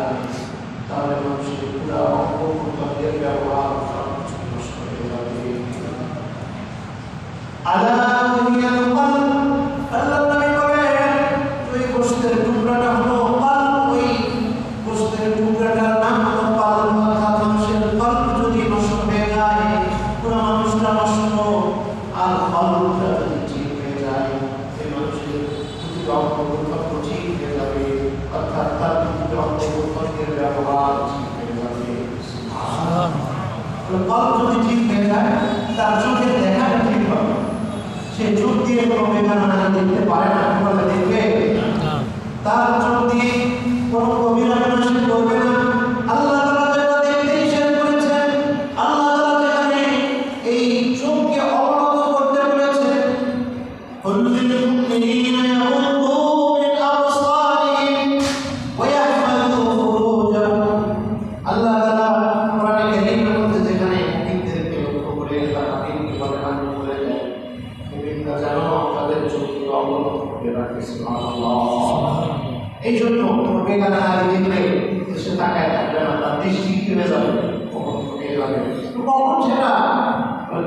যায় তাহলে মানুষের পুরা অঙ্গপ্রত্যঙ্গের ব্যবহার সবকিছু নষ্ট হয়ে যাবে। আলা ওহিয়াল কলব, আল্লাহ নবী বলেন ওই গোশতের টুকরাটা হলো কলব, ওই গোশতের টুকরাটার নাম হলো কলব। অর্থাৎ মানুষের কলব যদি নষ্ট হয়ে যায় পুরো মানুষটা নষ্ট, আর কলবটা যদি ঠিক হয়ে যায় সেই মানুষের প্রতিটি অঙ্গপ্রত্যঙ্গ ঠিক হয়ে যাবে, অর্থাৎ তার প্রতিটি অঙ্গপ্রত্যঙ্গের ব্যবহার ঠিক হয়ে যাবে। কলব যদি ঠিক হয়ে যায় তার চোখের দেখাটা ঠিক হবে, সে চোখ দিয়ে কোনো বেগানা দেখতে পারে না, কিভাবে দেখবে? তার চোখ দিয়ে কোনো কবিরানা সে করবে না। আল্লাহ তাআলা যেটা দেখতে নিষেধ করেছেন, আল্লাহ তাআলা যেখানে এই চোখকে অবনত করতে বলেছেন, কুল্লিল মুমিনিনা ইয়াগুদ্দু মিন আবসারিহিম ওয়া ইয়াহফাযু ফুরুজাহুম। আল্লাহ তাআলা কোরআনে কারীমের মধ্যে যেখানে মুমিনদেরকে লক্ষ্য করে তার হাবিবকে বলেন আমি বলে দেয় মুমিনরা যেন তাদের চোখকে অবনত করে রাখে। সুবহানাল্লাহ। এই জন্য কোনো বেগানা দেখলে সে তাকায় থাকবে না, তার দৃষ্টি কেড়ে যাবে, অবনত হয়ে যাবে। কখন সেটা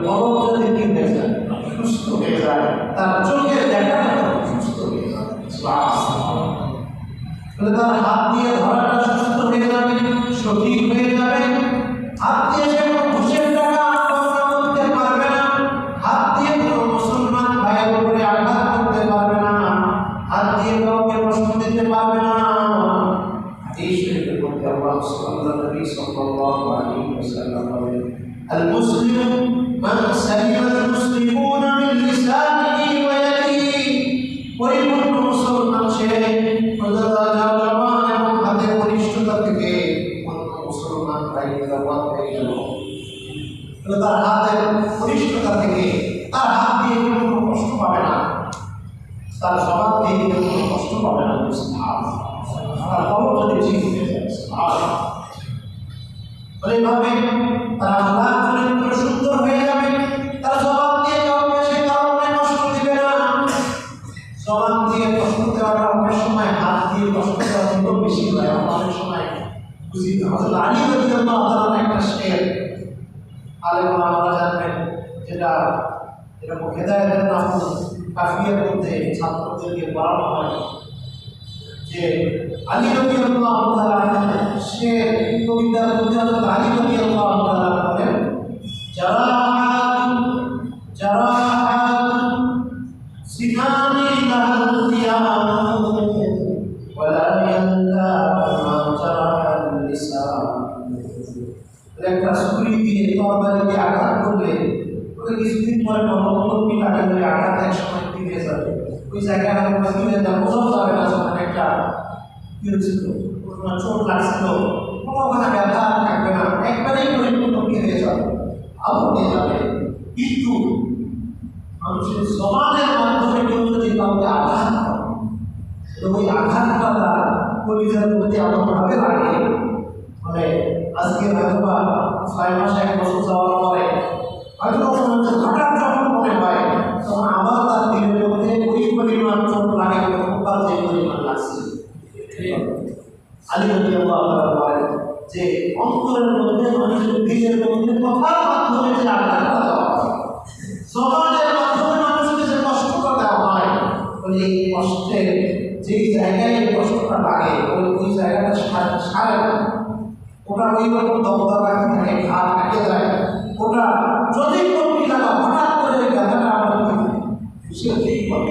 বরফ যদি ঠিক হয়ে যায়, সুস্থ হয়ে যায়, তার চোখের দেখাটা সুস্থ হয়ে যাবে। তার হাত দিয়ে ধরাটা সুস্থ হয়ে যাবে, সঠিক হয়ে যাবে। হাত দিয়ে সে কোনো ঘুষের টাকা করতে পারবে না, হাত দিয়ে কোনো মুসলমান ভাইয়ের উপরে আঘাত করতে পারবে না, হাত দিয়ে কাউকে কষ্ট দিতে পারবে না। এই শরীরের মধ্যে আল্লাহ নবী সাল্লাল্লাহু আলাইহি ওয়াসাল্লাম বলেন, আল মুসলিমু মান সালিমা আল মুসলিমুনা মিন লিসানিহি ওয়া ইয়াদিহি। পরিপূর্ণ মুসলমান সে জবান এবং হাতের পরিশুদ্ধতা থেকে অন্য মুসলমান ভাইয়েরা বাদ হয়ে গেল। তার হাতের পরিশুদ্ধতা থেকে তার হাত দিয়ে কোনো কষ্ট পাবে না, তার জবান দিয়ে কোনো কষ্ট পাবে না। তার কলব যদি ঠিক হয়ে যায়, এইভাবে তার আখলাক চরিত্র সুন্দর হয়ে যাবে। তার জবান দিয়ে কাউকে সে কারণে কষ্ট দিবে না। জবান দিয়ে কষ্ট দেওয়াটা অনেক সময় হাত দিয়ে কষ্ট দেওয়া কিন্তু বেশি হয়। অনেক সময় বুঝি হযরত আলী রাদিয়াল্লাহু তাআলা একটা শের আলেমরা আমরা জানবেন, যেটা এরকম হেদায়েতের নাম কাফিয়ার মধ্যে ছাত্রদেরকে পড়ানো হয় যে আলী রাদিয়াল্লাহু তাআলা সে কবিতার মধ্যে হযরত আলী রাদিয়াল্লাহু তাআলা বলেন, জারাহাত সিহানি লাহুল কিয়াম ওয়ালা ইয়াল্লা মা জারাহাল লিসান। একটা ছুরি দিয়ে তরবারিতে আঘাত করলে ওকে কিছুদিন পরে নরকর্মী কাটে ধরে আঘাত এক সময় ফিরে যাবে, ওই জায়গাটা ফিরে যাবে, বোঝাও যাবে না যখন একটা কি হয়েছিল, কোনো চোট লাগছিল, কোনোখানে ব্যথা থাকবে না, একবারেই পরিপূর্ণ হয়ে যাবে, আলো হয়ে যাবে। কিন্তু মানুষের জবানের মাধ্যমে কেউ যদি কাউকে আঘাত করে, ওই আঘাতটা তার কলিজার মধ্যে এমনভাবে লাগে, মানে আজকে হয়তোবা 6 মাস 1 বছর যাওয়ার পরে হয়তো হঠাৎ যখন মনে হয় তখন আবার তার দিলের মধ্যে ওই পরিমাণ চোট লাগে প্রথমবার যে পরিমাণ লাগছে। আলী রাদিয়াল্লাহু তাআলা বলেন যে অন্তরের মধ্যে মানুষের দিলের মধ্যে কথার মাধ্যমে যে আঘাতটা দেওয়া হয়, জবানের মাধ্যমে মানুষকে যে কষ্টটা দেওয়া হয়, এই কষ্টের যেই জায়গায় কষ্টটা লাগে ওই জায়গাটা সারে না, ওটা ওই রকম দবদবা থাকে, ঘাট